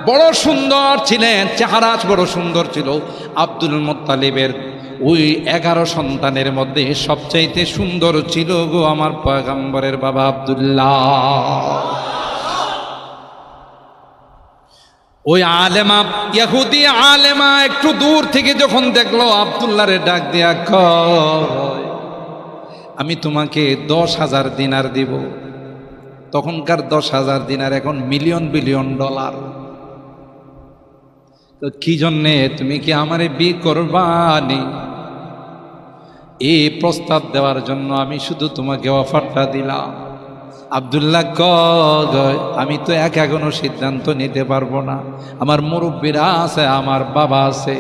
বড় সুন্দর ছিলেন, চেহারা বড় সুন্দর ছিল। আব্দুল মুত্তালিবের ওই 11 সন্তানের মধ্যে সবচাইতে সুন্দর ছিল গো আমার পয়গম্বরের বাবা আব্দুল্লাহ। ওই আলেমা, ইহুদি আলেমা একটু দূর থেকে যখন দেখলো আব্দুল্লাহরে ডাক দিয়া কয়, আমি তোমাকে 10,000 দিনার দিব। তখনকার 10,000 দিনার এখন মিলিয়ন বিলিয়ন ডলার। তো কি জন্যে, তুমি কি আমারে বিয়ে করবানি? এই প্রস্তাব দেওয়ার জন্য আমি শুধু তোমাকে অফারটা দিলাম। আব্দুল্লাহ কয়, আমি তো একা কোনো সিদ্ধান্ত নিতে পারবো না, আমার মুরব্বীরা আছে, আমার বাবা আছে,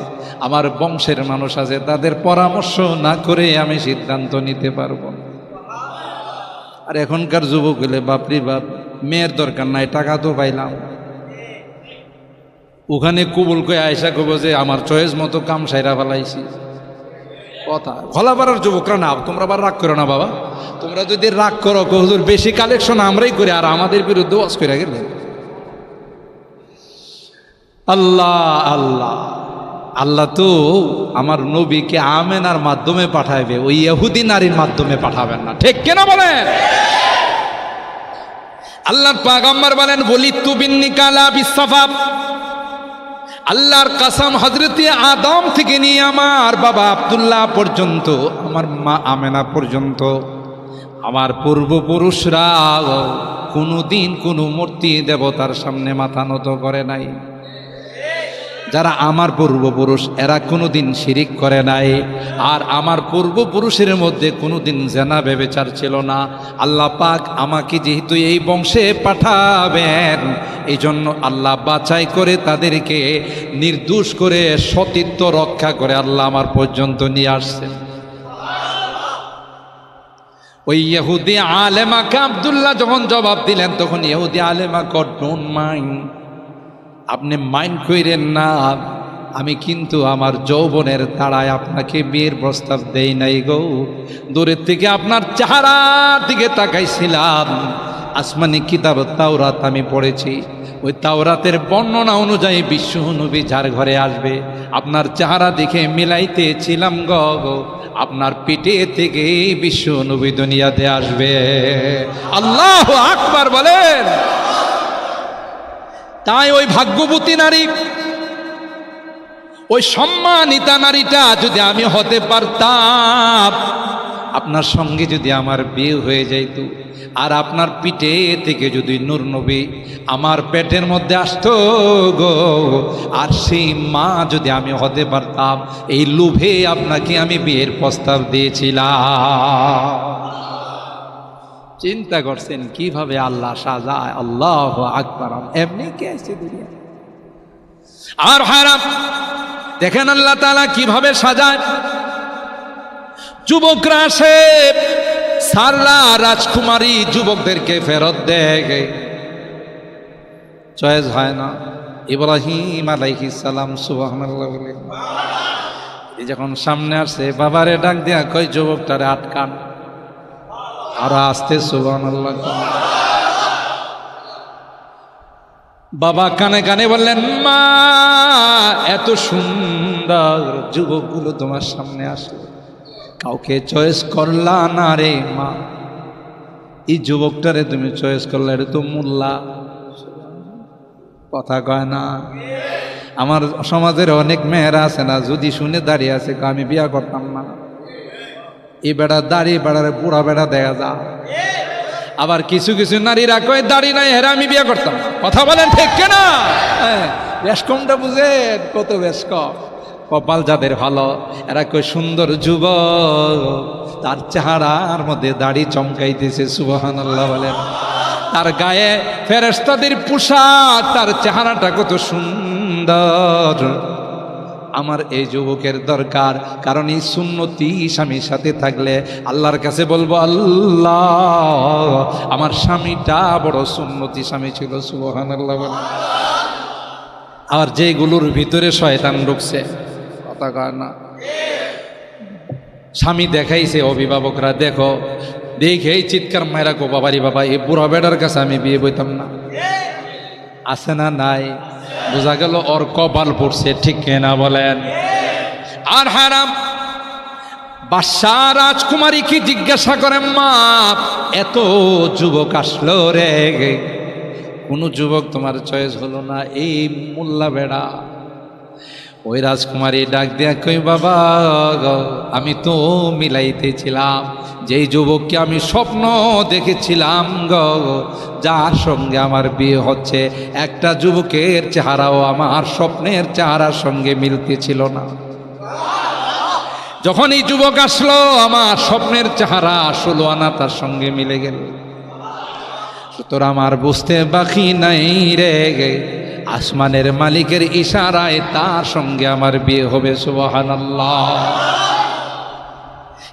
আমার বংশের মানুষ আছে, তাদের পরামর্শ না করে আমি সিদ্ধান্ত নিতে পারবো না। আর এখনকার যুবক হলে বাপরি বাপ, মেয়ের দরকার নাই, টাকা তো পাইলাম। ওখানে কবুল করে আয়সা কব যে আমার চয়েস মতো কাম সাইরা ফেলাইছি। কথা খোলাপাড়ার যুবকরা না, তোমরা আবার রাগ করো না বাবা। তোমরা যদি রাগ করো, হুজুর বেশি কালেকশন আমরাই করি, আর আমাদের বিরুদ্ধে ওয়াজ করে গেলে। আল্লাহ আল্লাহ আল্লাহ তো আমার নবীকে আমেনার মাধ্যমে পাঠাইবে, ওই ইহুদি নারীর মাধ্যমে পাঠাবেন না, ঠিক কেনা বলেন? আল্লাহর পয়গম্বর বলেন, ওয়ালিদতু বিন্নিকালা বিসসাফা। আল্লাহর কসম, হযরতে আদম থেকে নিয়ে আমার বাবা আব্দুল্লাহ পর্যন্ত, আমার মা আমেনা পর্যন্ত, আমার পূর্বপুরুষরা কোনোদিন কোনো মূর্তি দেবতার সামনে মাথা নত করে নাই। যারা আমার পূর্বপুরুষ, এরা কোনোদিন শিরিক করে নাই। আর আমার পূর্বপুরুষের মধ্যে কোনোদিন জেনা ব্যভিচার ছিল না। আল্লাহ পাক আমাকে যেহেতু এই বংশে পাঠাবেন, এই জন্য আল্লাহ বাছাই করে তাদেরকে নির্দোষ করে সতীত্ব রক্ষা করে আল্লাহ আমার পর্যন্ত নিয়ে আসছেন। ওই ইহুদি আলেমাকে আব্দুল্লাহ যখন জবাব দিলেন, তখন ইহুদি আলেমা কড ডোন্ট মাইন্ড, আপনি মাইন্ড কইরেন না, আমি কিন্তু আমার যৌবনের তাড়ায় আপনাকে বিয়ের প্রস্তাব দেই নাই গো। দূরের থেকে আপনার চেহারার দিকে তাকাইছিলাম। আসমানি কিতাব তাওরাত আমি পড়েছি, ওই তাওরাতের বর্ণনা অনুযায়ী বিশ্ব নবী যার ঘরে আসবে, আপনার চেহারা দেখে মিলাইতেছিলাম গো, আপনার পেটে থেকে বিশ্ব নবী দুনিয়াতে আসবে। আল্লাহু আকবার বলেন। তাই ওই ভাগ্যবতী নারী, ওই সম্মানিতা নারীটা যদি আমি হতে পারতাম, আপনার সঙ্গে যদি আমার বিয়ে হয়ে যাইত, আর আপনার পিঠে থেকে যদি নূর নবী আমার পেটের মধ্যে আসতো গো, আর সেই মা যদি আমি হতে পারতাম, এই লোভে আপনাকে আমি বিয়ের প্রস্তাব দিয়েছিলাম। চিন্তা করছেন কিভাবে আল্লাহ সাজায়? আল্লাহু আকবার। এমনি কে আছে দুনিয়া? আর হারাম দেখেন আল্লাহ তাআলা কিভাবে সাজায়। যুবকরা আসে, সারলা রাজকুমারী যুবকদেরকে ফেরত দেয়, চয়েস হয় না। ইব্রাহিম আলাইহিস সালাম সুবহানাল্লাহ বলে যখন সামনে আসছে, বাবারে ডাক দিয়া কই যুবকটারে আটকান, আর আসতে সুবহানাল্লাহ। বাবা কানে কানে বললেন, মা এত সুন্দর যুবকগুলো তোমার সামনে আসলো, কাউকে চয়েস করলা না রে মা? এই যুবকটারে তুমি চয়েস করলে, এটা তো মোল্লা, কথা কয় না। আমার সমাজের অনেক মেয়েরা আছে না, যদি শুনে দাঁড়িয়ে আছে, আমি বিয়া করতাম না। এই বেড়া দাঁড়িয়ে বেড়ারে বুড়া বেড়া দেখা যা। আবার কিছু কিছু নারীরা কয় দাড়ি নাই, হেরা আমি বিয়ে করতাম। কথা বলেন ঠিক কেনা? বেশ কমটা বুঝেন, কত বেশ কম। কপাল যাদের ভালো, এরা কই সুন্দর যুবক, তার চেহারার মধ্যে দাড়ি চমকাইতেছে, সুবহানাল্লাহ বলেন। তার গায়ে ফেরেশতাদের পোশাক, তার চেহারাটা কত সুন্দর। আমার এই যুবকের দরকার, কারণ এই সুন্নতি স্বামীর সাথে থাকলে আল্লাহর কাছে বলবো, আল্লাহ আমার স্বামীটা বড় সুন্নতি স্বামী ছিল, সুবহানাল্লাহ বলেন। আর যেগুলোর ভিতরে শয়তান ঢুকছে, কথা কয় না, স্বামী দেখাইছে, অভিভাবকরা দেখো, দেখেই চিৎকার মায়েরা কো, বাবারি বাবা, এই বুড়া বেড়ার কাছে আমি বিয়ে বইতাম না। আছে না নাই? বোঝা গেল ওর কপাল পড়ছে, ঠিক কিনা বলেন? আর হারাম বাদশাহ রাজকুমারীকে জিজ্ঞাসা করেন, মা এত যুবক আসলো রে, কোন যুবক তোমার চয়েস হলো না? এই মোল্লা বেড়া। ওই রাজকুমারী ডাক দিয়া কই, বাবা আমি তো মিলাইতেছিলাম, যেই যুবককে আমি স্বপ্ন দেখেছিলাম যার সঙ্গে আমার বিয়ে হচ্ছে, একটা যুবকের চেহারাও আমার স্বপ্নের চেহারার সঙ্গে মিলতেছিল না। যখন এই যুবক আসলো, আমার স্বপ্নের চেহারা 16 আনা তার সঙ্গে মিলে গেল। সুতরাং আমার বুঝতে বাকি নাই রে, আসমানের মালিকের ইশারায় তার সঙ্গে আমার বিয়ে হবে। সুবহানাল্লাহ।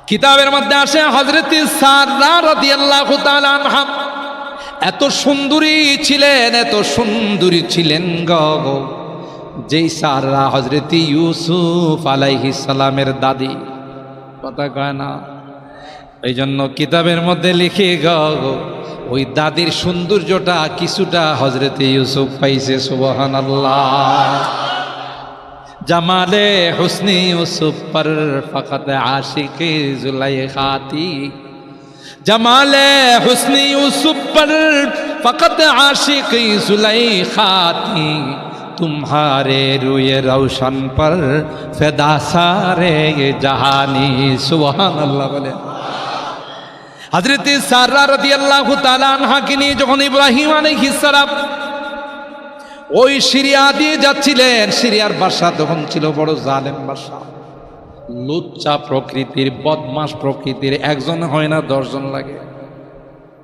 কিতাবের মধ্যে আসে হযরত সারা রাদিয়াল্লাহু তাআলা আনহা এত সুন্দরী ছিলেন, এত সুন্দরী ছিলেন গো, যেই সারা হযরত ইউসুফ আলাইহিস সালামের দাদি। কথা কয় না? এই জন্য কিতাবের মধ্যে লিখে গো, ওই দাদির সৌন্দর্যটা কিছুটা হযরত ইউসুফ পাইছে। সুবহানাল্লাহ। জামালে হুসনি ইউসুফ পর ফকত আশিকে জুলাইখাতি, জামালে হুসনি ইউসুফ পর ফকত আশিকে জুলাইখাতি, तुम्हारे रुए रोशन पर फिदा सारे जहानी। सुभान अल्लाह बोले। हजरत सारा রাদিয়াল্লাহু তাআলা আনহাকে নিয়ে যখন ইব্রাহিম আলাইহিস সালাম ওই সিরিয়া দিয়ে যাচ্ছিলেন, সিরিয়ার বাদশা তখন ছিল বড় জালেম বাদশা, লুচ্চা প্রকৃতির, বদমাশ প্রকৃতির, একজন হয় না 10 জন লাগে।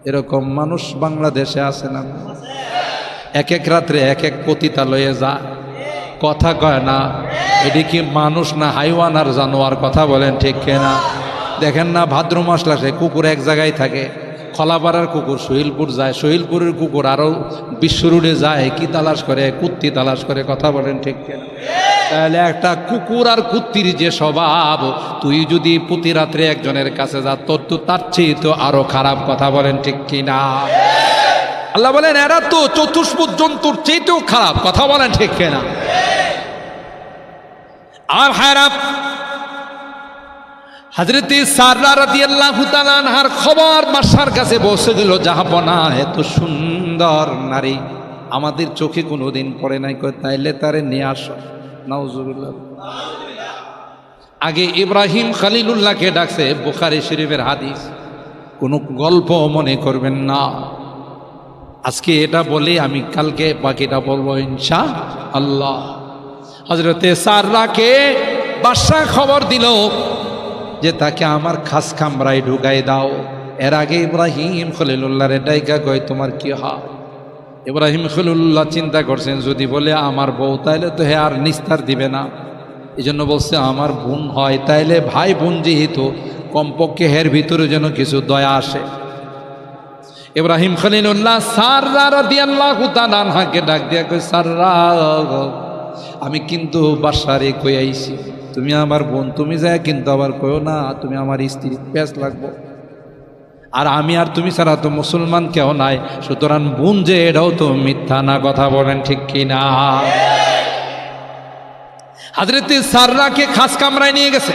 এরকম মানুষ বাংলাদেশে আছে না? এক এক রাত্রে এক এক পতিতা লয়ে যায়, কথা কয় না। এটি কি মানুষ না হাইওয়ান আর জানোয়ার? কথা বলেন ঠিক কিনা? দেখেন না ভাদ্র মাস আসলে কুকুর এক জায়গায় থাকে, খলাপাড়ার কুকুর সহিলপুর যায়, সহিলপুরের কুকুর আরও বিশ্ব রোডে যায়, কি তালাশ করে? কুত্তি তালাশ করে। কথা বলেন ঠিক কিনা? তাহলে একটা কুকুর আর কুত্তির যে স্বভাব, তুই যদি প্রতি রাত্রে একজনের কাছে যা, তোর তো তার চেয়ে তো আরো খারাপ। কথা বলেন ঠিক কিনা? আল্লাহ বলেন এরা তো চতুষ্পদ জন্তুর চেয়েতেও খারাপ। কথা বলেন ঠিক কিনা? আর খারাপ হযরত সারা রাদিয়াল্লাহু তাআলা আনহার খবর বাদশার কাছে পৌঁছে গেল, জাহাপনা এত সুন্দর নারী আমাদের চোখে কোনোদিন পড়ে নাই, তাইলে তারে নিয়ে আসো। নাউজুবিল্লাহ। আগে ইব্রাহিম খলিলুল্লাহকে ডাকছে, বুখারী শরীফের হাদিস, কোনো গল্প মনে করবেন না। আজকে এটা বলে আমি কালকে বাকিটা বলবো ইনশাআল্লাহ। হযরতে সারাকে বাদশা খবর দিল যে তাকে আমার খাস কামরায় ঢুকাই দাও। এর আগে ইব্রাহিম খলিলুল্লাহর ডাইকা কয়, তোমার কি হয়? ইব্রাহিম খলিলুল্লাহ চিন্তা করছেন, যদি বলে আমার বউ তাইলে তো হে আর নিস্তার দিবে না, এই জন্য বলছে আমার বোন হয়, তাইলে ভাই বোন যেহেতু কমপক্ষে হের ভিতরে যেন কিছু দয়া আসে। ইব্রাহিম খলিলুল্লাহ সারা রাদিয়াল্লাহু তাআলা আনহাকে ডাক দিয়া কই, সারা আমি কিন্তু বাদশারে কই আইছি, তুমি আমার বোন, তুমি যায় কিন্তু আবার কইও না তুমি আমার স্ত্রী, পেঁচ লাগবো। আর আমি আর তুমি ছাড়া তো মুসলমান কেউ নাই, সুতরাং বোন যে এটাও তো মিথ্যা না। কথা বলেন ঠিক কিনা? হযরত সাররাকে খাস কামরায় নিয়ে গেছে।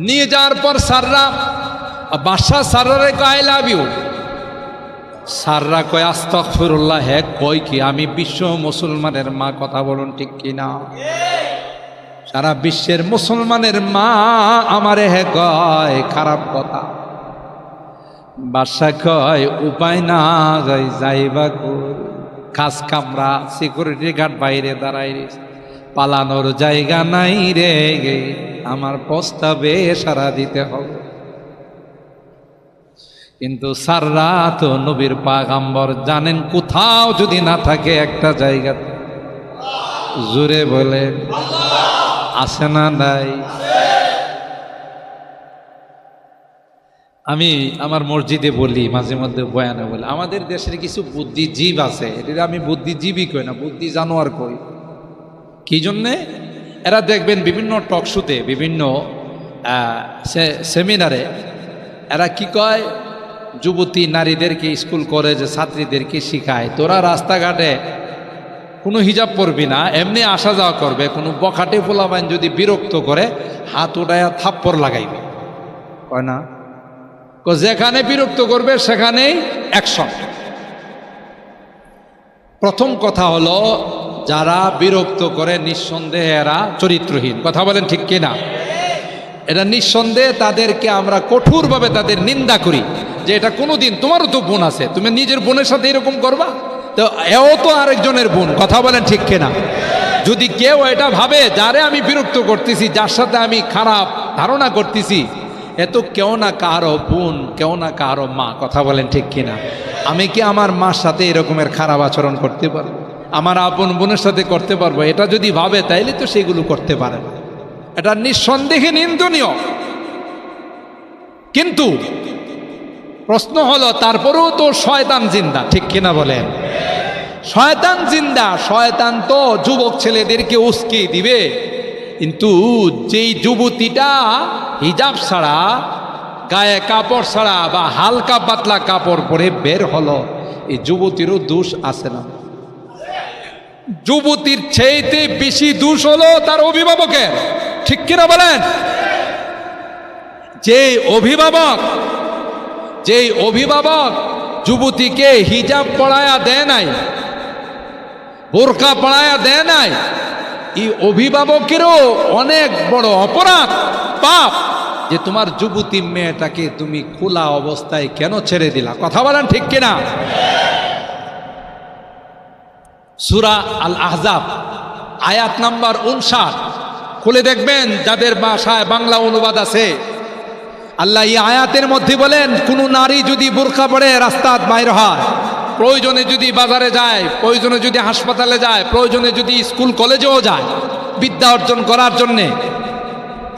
নিয়ে যাওয়ার পর সাররা বাদশা সাররারে কয় আই লাভ ইউ। সাররা কয় আস্তাগফিরুল্লাহ। হ্যাঁ কয় কি? আমি বিশ্ব মুসলমানের মা। কথা বলুন ঠিক কিনা? সারা বিশ্বের মুসলমানের মা আমারে হে কয়, খারাপ কথা। বাদশা কয় উপায় না, যাইবা খাস কামরা, সিকিউরিটি গার্ড বাইরে দাঁড়াই, পালানোর জায়গা নাই রে, আমার প্রস্তাবে সারা দিতে হবে। কিন্তু সাররা তো নবীর পাগাম্বর, জানেন কোথাও যদি না থাকে একটা জায়গা, জোরে বলে আছে না নাই? আমি আমার মসজিদে বলি, মাঝে মধ্যে বয়ানে বলি, আমাদের দেশের কিছু বুদ্ধিজীব আছে, এটা আমি বুদ্ধিজীবী কই না, বুদ্ধি জানোয়ার কই। কি জন্যে? এরা দেখবেন বিভিন্ন টকশোতে, বিভিন্ন সেমিনারে এরা কি কয়, যুবতী নারীদেরকে স্কুল কলেজে ছাত্রীদেরকে শিখায়, তোরা রাস্তাঘাটে কোনো হিজাব পরবি না, এমনি আসা যাওয়া করবে, কোনো বখাটে পোলাবান যদি বিরক্ত করে হাত উঠায়া থাপ্পড় লাগাইবে, কয় না? যেখানে বিরক্ত করবে সেখানেই অ্যাকশন। প্রথম কথা হলো, যারা বিরক্ত করে নিঃসন্দেহে এরা চরিত্রহীন। কথা বলেন ঠিক কিনা? এটা নিঃসন্দেহে তাদেরকে আমরা কঠোরভাবে তাদের নিন্দা করি যে এটা কোনোদিন, তোমারও তো বোন আছে, তুমি নিজের বোনের সাথে এরকম করবা, তো এও তো আরেকজনের বোন। কথা বলেন ঠিক কিনা? যদি কেউ এটা ভাবে যারে আমি বিরক্ত করতেছি, যার সাথে আমি খারাপ ধারণা করতেছি, এ তো কেউ না কারো বোন, কেউ না কারো মা। কথা বলেন ঠিক কিনা? আমি কি আমার মার সাথে এরকমের খারাপ আচরণ করতে পারবো? আমার আপন বোনের সাথে করতে পারবো? এটা যদি ভাবে তাইলে তো সেগুলো করতে পারে না। এটা নিঃসন্দেহে নিন্দনীয়। কিন্তু প্রশ্ন হলো, তারপরেও তো শয়তান জিন্দা, ঠিক কিনা বলেন? শয়তান জিন্দা। শয়তান তো যুবক ছেলেদেরকে উস্কে দিবে, কিন্তু যেই যুবতীটা হিজাব ছাড়া, গায়ে কাপড় ছাড়া বা হালকা পাতলা কাপড় পরে বের হলো, এই যুবতীরও দোষ আছে না? যুবতীর চেয়েতে বেশি দোষ হলো তার অভিভাবকের, ঠিক কিনা বলেন? যেই অভিভাবক যুবতীকে হিজাব পড়ায়া দেয় নাই, বোরকা পড়ায়া দেয় নাই, এই অভিভাবকেরও অনেক বড় অপরাধ, পাপ, যে তোমার যুবতী মেয়েটাকে তুমি খোলা অবস্থায় কেন ছেড়ে দিলা। কথা বলেন ঠিক কিনা? সূরা আল আহজাব আয়াত নাম্বার 59 খুলে দেখবেন, যাদের ভাষায় বাংলা অনুবাদ আছে। আল্লাহ এই আয়াতের মধ্যে বলেন, কোন নারী যদি বোরকা পরে রাস্তায় বাইর হয়, প্রয়োজনে যদি বাজারে যায়, প্রয়োজনে যদি হাসপাতালে যায়, প্রয়োজনে যদি স্কুল কলেজেও যায় বিদ্যা অর্জন করার জন্যে,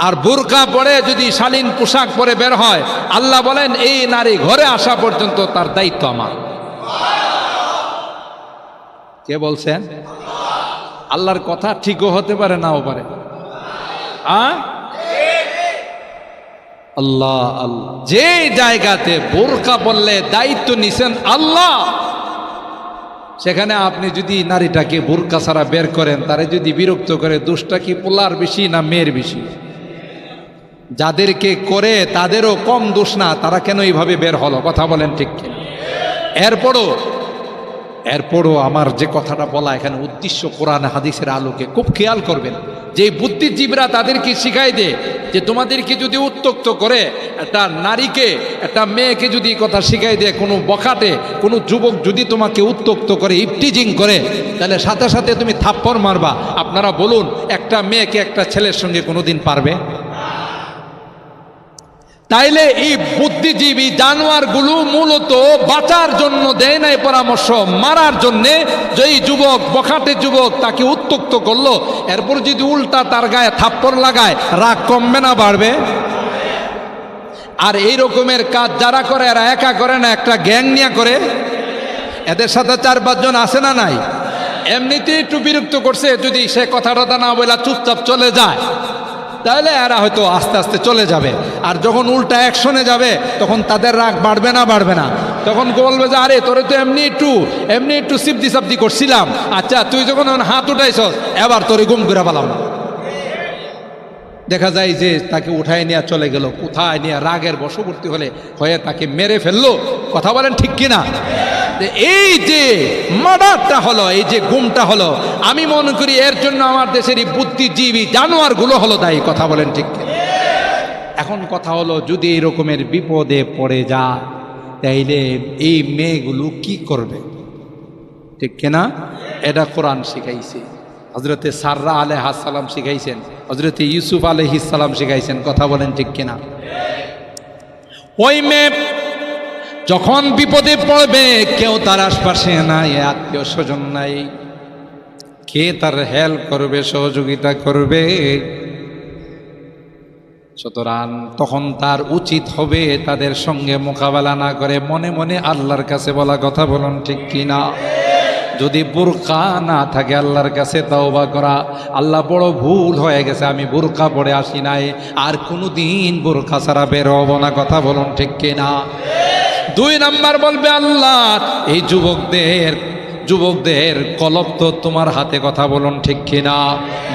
আর বোরকা পরে যদি শালীন পোশাক পরে বের হয়, আল্লাহ বলেন এই নারী ঘরে আসা পর্যন্ত তার দায়িত্ব আমার। কে বলছেন? আল্লাহর কথা ঠিকও হতে পারে, নাও পারে। আল্লাহ আল্লাহ, যে জায়গাতে বোরকা বললে দায়িত্ব নিছেন আল্লাহ, সেখানে আপনি যদি নারীটাকে বোরকা ছাড়া বের করেন, তারে যদি বিরক্ত করে, দোষটা কি পোলার বেশি না মেয়ের বেশি? যাদেরকে করে তাদেরও কম দোষ না, তারা কেন এইভাবে বের হলো? কথা বলেন ঠিক কিনা? এরপরও আমার যে কথাটা বলা এখানে উদ্দেশ্য, কোরআন হাদিসের আলোকে খুব খেয়াল করবেন, যে বুদ্ধিজীবীরা তাদেরকে শিখাই দেয় যে তোমাদেরকে যদি উত্ত্যক্ত করে, একটা নারীকে, একটা মেয়েকে যদি কথা শিখাই দেয়, কোনো বখাটে কোনো যুবক যদি তোমাকে উত্ত্যক্ত করে, ইফটিজিং করে, তাহলে সাথে সাথে তুমি থাপ্পড় মারবা। আপনারা বলুন, একটা মেয়েকে একটা ছেলের সঙ্গে কোনোদিন পারবে? তাইলে এই বুদ্ধিজীবী জানোয়ারগুলো মূলত বাঁচার জন্য দেয় নাই পরামর্শ, মারার জন্যে। যেই যুবক, বখাটে যুবক, তাকে উত্ত্যক্ত করলো, এরপর যদি উল্টা তার গায়ে থাপ্পড় লাগায়, রাগ কমবে না বাড়বে? আর এই রকমের কাজ যারা করে, এরা একা করে না, একটা গ্যাং নিয়ে করে। এদের সাথে 4-5 জন আছে না নাই? এমনিতেই একটু বিরক্ত করছে, যদি সে কথাটা না বলে চুপচাপ চলে যায়, তাহলে এরা হয়তো আস্তে আস্তে চলে যাবে। আর যখন উল্টা অ্যাকশনে যাবে, তখন তাদের রাগ বাড়বে না? বাড়বে না? তখন বলবে যে আরে তোরে তো এমনি একটু সিপদি করছিলাম, আচ্ছা তুই যখন হাত উঠাইছস, এবার তোরে গুম করে পেলাম। দেখা যায় যে তাকে উঠায় নিয়ে চলে গেল, কোথায় নিয়ে রাগের বশবর্তী হয়ে তাকে মেরে ফেললো। কথা বলেন ঠিক কিনা? এই যে মার্ডারটা হলো, এই যে গুমটা হলো, আমি মনে করি এর জন্য আমার দেশের এই বুদ্ধিজীবী জানোয়ারগুলো হলো দায়ী। কথা বলেন ঠিক কিনা? এখন কথা হলো, যদি এই রকমের বিপদে পড়ে যায়, তাইলে এই মেয়েগুলো কি করবে? ঠিক কিনা? এটা কোরআন শিখাইছে। হজরতে সাররা আলাইহিস সালাম শিখাইছেন, হজরতে ইউসুফ আলাইহিস সালাম শিখাইছেন। কথা বলেন ঠিক কিনা? ওই মেয়ে যখন বিপদে পড়বে, কেউ তার আশপাশে নাই, আত্মীয় স্বজন নাই, কে তার হেল্প করবে, সহযোগিতা করবে? সুতরাং তখন তার উচিত হবে তাদের সঙ্গে মোকাবেলা না করে মনে মনে আল্লাহর কাছে বলা। কথা বলুন ঠিক কিনা? যদি বোরকা না থাকে, আল্লাহর কাছে তওবা করা, আল্লাহ বড় ভুল হয়ে গেছে, আমি বোরকা পরে আসি নাই, আর কোনোদিন বোরকা ছাড়া বের হব না। কথা বলুন ঠিক কিনা? দুই নাম্বার বলবে আল্লাহ এই যুবকদের কলব তো তোমার হাতে, কথা বলুন ঠিক কিনা?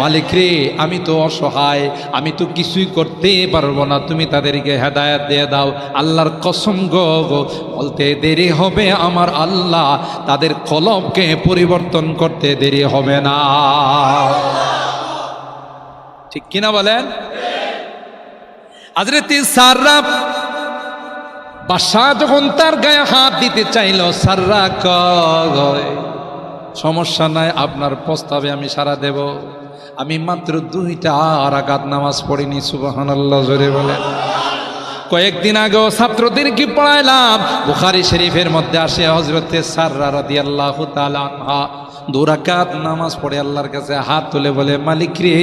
মালিক রে, আমি তো অসহায়, আমি তো কিছুই করতে পারবো না, তুমি তাদেরকে হেদায়েত দিয়ে দাও। আল্লাহর কসম গো, বলতে দেরি হবে আমার আল্লাহ তাদের কলবকে পরিবর্তন করতে দেরি হবে না। ঠিক কিনা বলেন? হযরত সাররা বাদশাহ যখন তার গায়ে হাত দিতে চাইল, সাররা কয় সমস্যা নাই, আপনার প্রস্তাবে আমি সাড়া দেব। আমি মাত্র 2টা রাকাত নামাজ পড়িনি, সুবহানাল্লাহ জোরে বলেন। কয়েকদিন আগেও ছাত্রদেরকে পড়াইলাম, বুখারী শরীফের মধ্যে আসে হযরতে সাররা রাদিয়াল্লাহু তাআলা আনহা 2 রাকাত নামাজ পড়ে আল্লাহর কাছে হাত তুলে বলে, মালিক রে,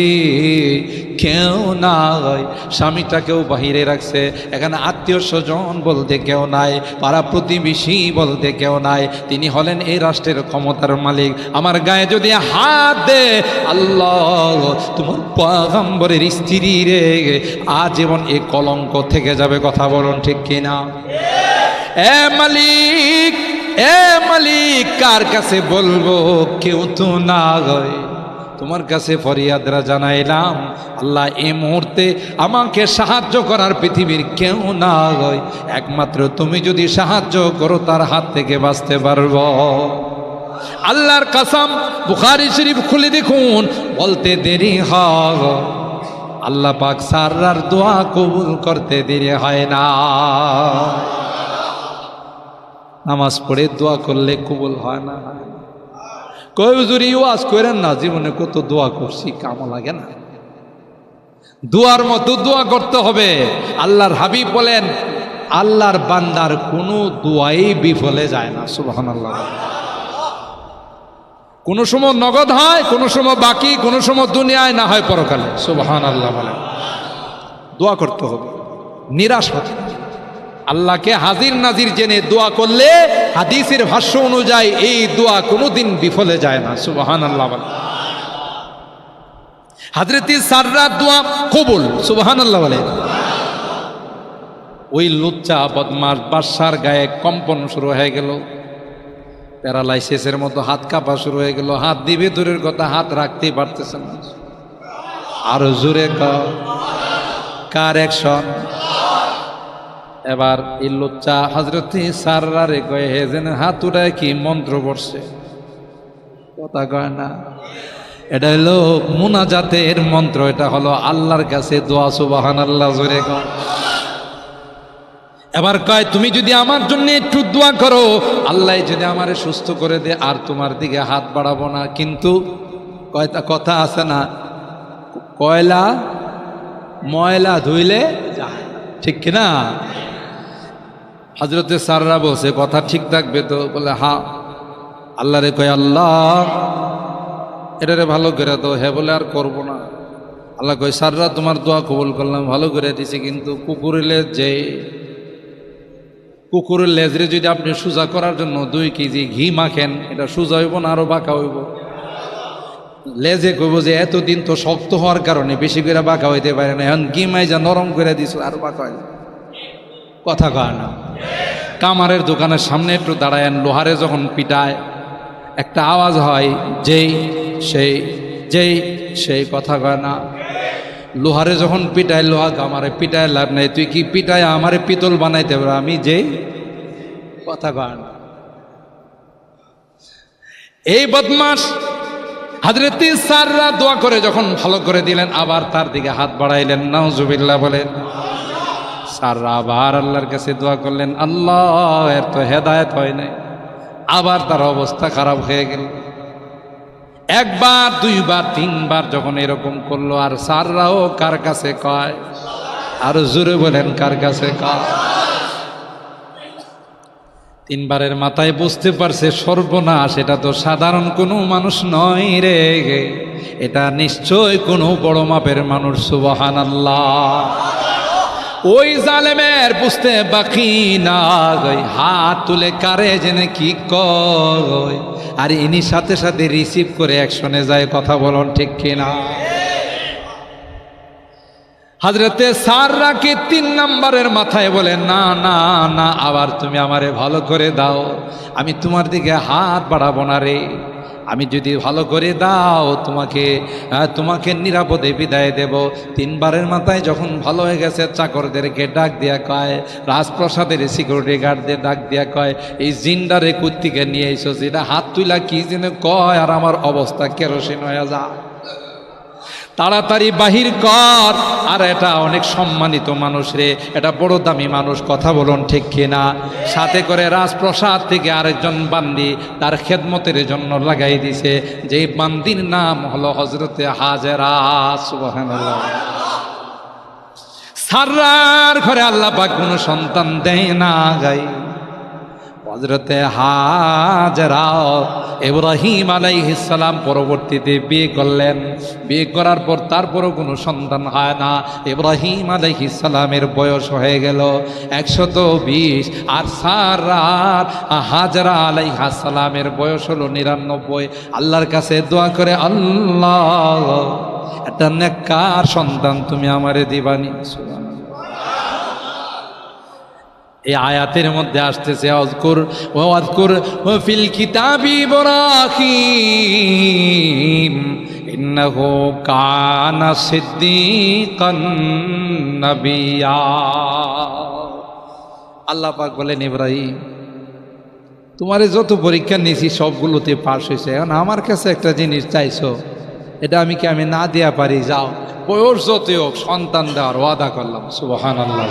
কেউ নাই, স্বামীটাকেও বাহিরে রাখছে, এখানে আত্মীয় স্বজন বলতে কেউ নাই, পাড়া প্রতিবেশী বলতে কেউ নাই, তিনি হলেন এই রাষ্ট্রের ক্ষমতার মালিক। আমার গায়ে যদি হাত দে, আল্লাহ তোমার পয়গম্বরের স্ত্রী রে আজীবন এই কলঙ্ক থেকে যাবে, কথা বলুন ঠিক কিনা? এ মালিক, এ মালিক, কার কাছে বলবো? কেউ তো না হয়, তোমার কাছে ফরিয়াদরা জানাইলাম, আল্লাহ এই মুহূর্তে আমাকে সাহায্য করার পৃথিবীর কেউ না হয়, একমাত্র তুমি যদি সাহায্য করো তার হাত থেকে বাঁচতে পারবো। আল্লাহর কসম, বুখারী শরীফ খুলে দেখুন, বলতে দেরি হয়, আল্লাহ পাক সাররার দোয়া কবুল করতে দেরি হয় না। নামাজ পড়ে দোয়া করলে কবুল হয় না? কই হুজুর ওয়াজ করেন না, জীবনে কত দোয়া করছি, কামও লাগে না। দোয়ার মতো দোয়া করতে হবে। আল্লাহর হাবিব বলেন, আল্লাহর বান্দার কোনো দোয়াই বিফলে যায় না, সুবহানাল্লাহ। কোনো সময় নগদ হয়, কোনো সময় বাকি, কোনো সময় দুনিয়ায়, না হয় পরকালে, সুবহানাল্লাহ বলেন। দোয়া করতে হবে, নিরাশ হতে। আল্লাহকে হাজির নাজির জেনে দোয়া করলে হাদিসের ভাষ্য অনুযায়ী এই দোয়া কোনোদিন বিফলে যায় না, সুবহানাল্লাহ বলেন। হযরত সাররার দোয়া কবুল, সুবহানাল্লাহ বলেন। ওই লুচ্চা বদমাশ বাদশার গায়ে কম্পন শুরু হয়ে গেল, প্যারালাইসিসের মতো হাত কাঁপা শুরু হয়ে গেল, হাত দিবে দূরের কথা, হাত রাখতেই পারতেছে না। আরো জোরে কার অ্যাকশন? এবার এই লুচ্চা হযরত সাররারে কয়ে, হে যেন হাত উঠায় কি মন্ত্র পড়ছে, কথা কয় না। এটা হলো মুনাজাতের মন্ত্র, এটা হলো আল্লাহর কাছে দোয়া, সুবহানাল্লাহ জোরে কয়। এবার কয়, তুমি যদি আমার জন্য একটু দোয়া করো, আল্লাহ যদি আমারে সুস্থ করে দে, আর তোমার দিকে হাত বাড়াবো না। কিন্তু কয়টা কথা আছে না, কয়লা ময়লা ধুইলে যায়, ঠিক কিনা? হযরতে সাররা বলছে, কথা ঠিক থাকবে তো? বলে হ্যাঁ। আল্লাহরে কয়, আল্লাহ এটারে ভালো করে দাও। হ্যাঁ বলে, আর করবো না। আল্লাহ কয়, সাররা তোমার দোয়া কবুল করলাম, ভালো করে দিছি, কিন্তু কুকুরের লেজরে যদি আপনি সোজা করার জন্য 2 কেজি ঘি মাখেন, এটা সোজা হইব না আরো বাঁকা হইব? লেজে কইব যে এতদিন তো শক্ত হওয়ার কারণে বেশি করে বাঁকা হইতে পারে না, এখন ঘি মাইজা নরম করে দিছ, আরো বাঁকা হয়, কথা কয় না। কামারের দোকানের সামনে একটু দাঁড়ায়েন, লোহারে যখন পিটায় একটা আওয়াজ হয়, যেই সেই কথা কয় না। লোহারে যখন পিটায়, লোহা কামারে পিটায় লাভ নাই, তুই কি পিটায় আমারে পিতল বানাইতে পারো, আমি যেই, কথা কয় না। এই বদমাশ হযরত সাররা দোয়া করে যখন ভালো করে দিলেন, আবার তার দিকে হাত বাড়াইলেন, নাউজুবিল্লাহ বলেন। সাররা আবার আল্লাহর কাছে দোয়া করলেন, আল্লাহ এর তো হেদায়েত হয় নাই। আবার তার অবস্থা খারাপ হয়ে গেল। 1 বার 2 বার 3 বার যখন এরকম করলো, আর সাররাও কার কাছে কয়? আর জোরে বলেন, কার কাছে কয়? 3 বারের মাথায় বুঝতে পারছে, সর্বনাশ, এটা তো সাধারণ কোনো মানুষ নয় রে, এটা নিশ্চয় কোনো বড় মাপের মানুষ, সুবহানাল্লাহ। ওই জালেমের বুঝতে বাকি না, হাত তুলে কারে জেনে কি কয়, আর ইনি সাথে সাথে রিসিভ করে অ্যাকশনে যায়, কথা বলুন ঠিক কিনা? হযরতে সাররাকে 3 নম্বরের মাথায় বলে, না না না, আবার তুমি আমারে ভালো করে দাও, আমি তোমার দিকে হাত বাড়াবো না রে। আমি যদি ভালো করে দাও তোমাকে নিরাপদে বিদায় দেব। 3 বারের মাথায় যখন ভালো হয়ে গেছে, চাকরদেরকে ডাক দিয়া কয়, রাজপ্রাসাদের সিকিউরিটি গার্ডদের ডাক দিয়া কয়, এই জিন্দারে কুত্তিকে নিয়ে এসো, এটা হাত তুইলা কি যেন কয়, আর আমার অবস্থা কেরোসিন হয়ে যা, তাড়াতাড়ি বাহির কর। আর এটা অনেক সম্মানিত মানুষ রে, এটা বড় দামি মানুষ, কথা বলুন ঠিক কিনা। সাথে করে রাজপ্রাসাদ থেকে আরেকজন বান্দি তার খেদমতের জন্য লাগাই দিছে, যেই বান্দির নাম হলো হযরতে হাজেরা। সুবহানাল্লাহ। সাররার ঘরে আল্লাহ পাক কোনো সন্তান দেয় না গাই। হযরতে হাজেরা ইব্রাহিম আলাইহিস সালাম পরবর্তীতে বিয়ে করলেন। বিয়ে করার পর তারপরও কোনো সন্তান হয় না। ইব্রাহিম আলাইহিস সালামের বয়স হয়ে গেল 120, আর সারার হাজেরা আলাইহিস সালামের বয়স হলো 99। আল্লাহর কাছে দোয়া করে, আল্লাহ একটা নেককার সন্তান তুমি আমারে দিবানি। এই আয়াতের মধ্যে আসতেছে, ওয়াজকুর ফিল কিতাবি ইব্রাহিম ইন্নাহু কানা সিদ্দীকান নাবিয়্যা। আল্লাহ পাক বলেন, ইব্রাহিম তোমারে যত পরীক্ষা নিয়েছি সবগুলোতে পাস হয়েছে, এখন আমার কাছে একটা জিনিস চাইছো, এটা আমি না দেয়া পারি? যাও, বয়স যতই হোক সন্তান দেওয়ার ওয়াদা করলাম। সুবহানাল্লাহ।